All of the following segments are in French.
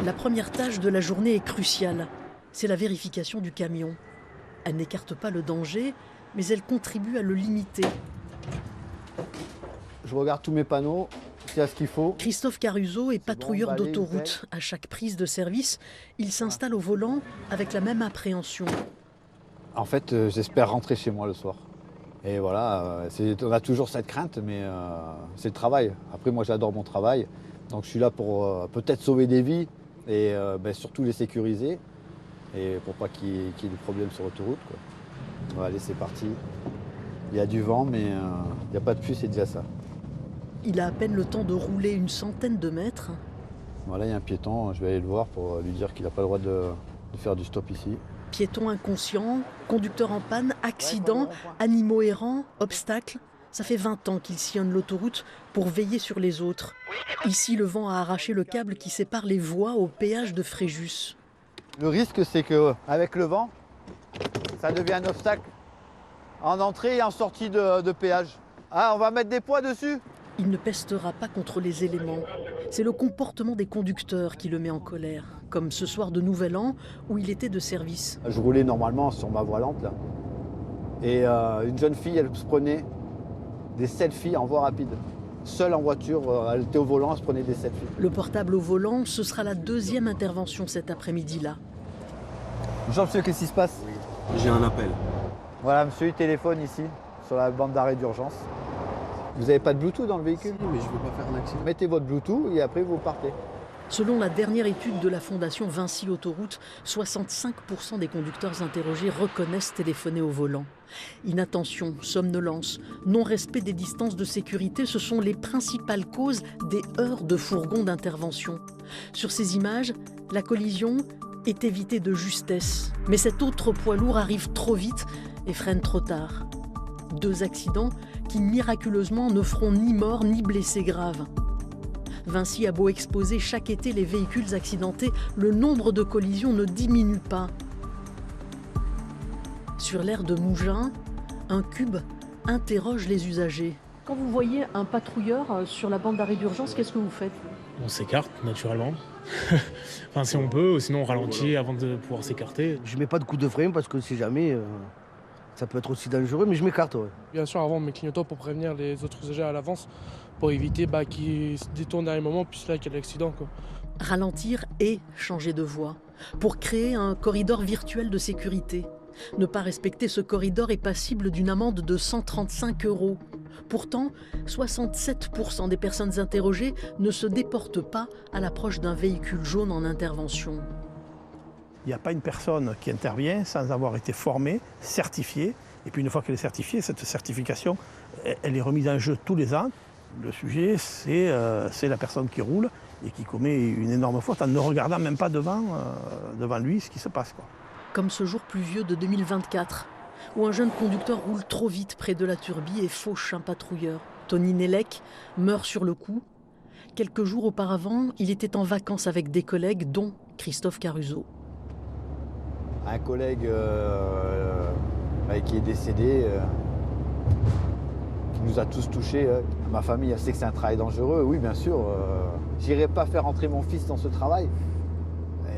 La première tâche de la journée est cruciale. C'est la vérification du camion. Elle n'écarte pas le danger, mais elle contribue à le limiter. Je regarde tous mes panneaux, s'il y a ce qu'il faut. Christophe Caruso est patrouilleur balai, d'autoroute. À chaque prise de service, il s'installe au volant avec la même appréhension. En fait, j'espère rentrer chez moi le soir. Et voilà, on a toujours cette crainte, mais c'est le travail. Après, moi, j'adore mon travail. Donc, je suis là pour peut-être sauver des vies et surtout les sécuriser. Et pour pas qu'il y ait des problèmes sur l'autoroute, quoi. Bon, allez, c'est parti. Il y a du vent, mais il n'y a pas de pluie, c'est déjà ça. Il a à peine le temps de rouler une centaine de mètres. Voilà, il y a un piéton, je vais aller le voir pour lui dire qu'il n'a pas le droit de faire du stop ici. Piéton inconscient, conducteur en panne, accident, animaux errants, obstacles. Ça fait 20 ans qu'il sillonne l'autoroute pour veiller sur les autres. Ici, le vent a arraché le câble qui sépare les voies au péage de Fréjus. Le risque, c'est qu'avec le vent, ça devient un obstacle en entrée et en sortie de péage. Ah, on va mettre des poids dessus? Il ne pestera pas contre les éléments. C'est le comportement des conducteurs qui le met en colère, comme ce soir de Nouvel An où il était de service. Je roulais normalement sur ma voilante là, et une jeune fille, elle se prenait des selfies en voie rapide. Seule en voiture, elle était au volant, elle se prenait des selfies. Le portable au volant, ce sera la deuxième intervention cet après-midi-là. Bonjour monsieur, qu'est-ce qui se passe? J'ai un appel. Voilà, monsieur, il téléphone ici, sur la bande d'arrêt d'urgence. Vous n'avez pas de Bluetooth dans le véhicule? Si, mais je ne veux pas faire un accident. Mettez votre Bluetooth et après vous partez. Selon la dernière étude de la fondation Vinci Autoroute, 65% des conducteurs interrogés reconnaissent téléphoner au volant. Inattention, somnolence, non-respect des distances de sécurité, ce sont les principales causes des heures de fourgon d'intervention. Sur ces images, la collision est évitée de justesse. Mais cet autre poids lourd arrive trop vite et freine trop tard. 2 accidents qui miraculeusement ne feront ni mort ni blessés graves. Vinci a beau exposer chaque été les véhicules accidentés, le nombre de collisions ne diminue pas. Sur l'aire de Mougins, un cube interroge les usagers. Quand vous voyez un patrouilleur sur la bande d'arrêt d'urgence, qu'est-ce que vous faites? On s'écarte naturellement. Enfin, si on peut, ou sinon on ralentit avant de pouvoir s'écarter. Je mets pas de coup de frein parce que si jamais, ça peut être aussi dangereux, mais je m'écarte. Ouais. Bien sûr, avant, mes clignotants pour prévenir les autres usagers à l'avance, pour éviter qu'ils se détournent à un moment, puis c'est là qu'il y a l'accident. Ralentir et changer de voie, pour créer un corridor virtuel de sécurité. Ne pas respecter ce corridor est passible d'une amende de 135 €. Pourtant, 67% des personnes interrogées ne se déportent pas à l'approche d'un véhicule jaune en intervention. Il n'y a pas une personne qui intervient sans avoir été formée, certifiée. Et puis une fois qu'elle est certifiée, cette certification, elle est remise en jeu tous les ans. Le sujet, c'est la personne qui roule et qui commet une énorme faute en ne regardant même pas devant lui ce qui se passe, quoi. Comme ce jour pluvieux de 2024, où un jeune conducteur roule trop vite près de la turbie et fauche un patrouilleur. Tony Nellec meurt sur le coup. Quelques jours auparavant, il était en vacances avec des collègues, dont Christophe Caruso. Un collègue qui est décédé, qui nous a tous touchés. Ma famille, elle sait que c'est un travail dangereux. Oui, bien sûr. J'irai pas faire entrer mon fils dans ce travail.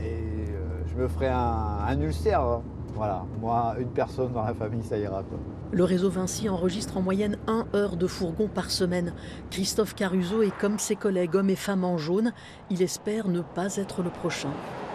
Et je me ferai un ulcère. Voilà, moi, une personne dans la famille, ça ira, quoi. Le réseau Vinci enregistre en moyenne 1 heure de fourgon par semaine. Christophe Caruso est comme ses collègues, hommes et femmes en jaune. Il espère ne pas être le prochain.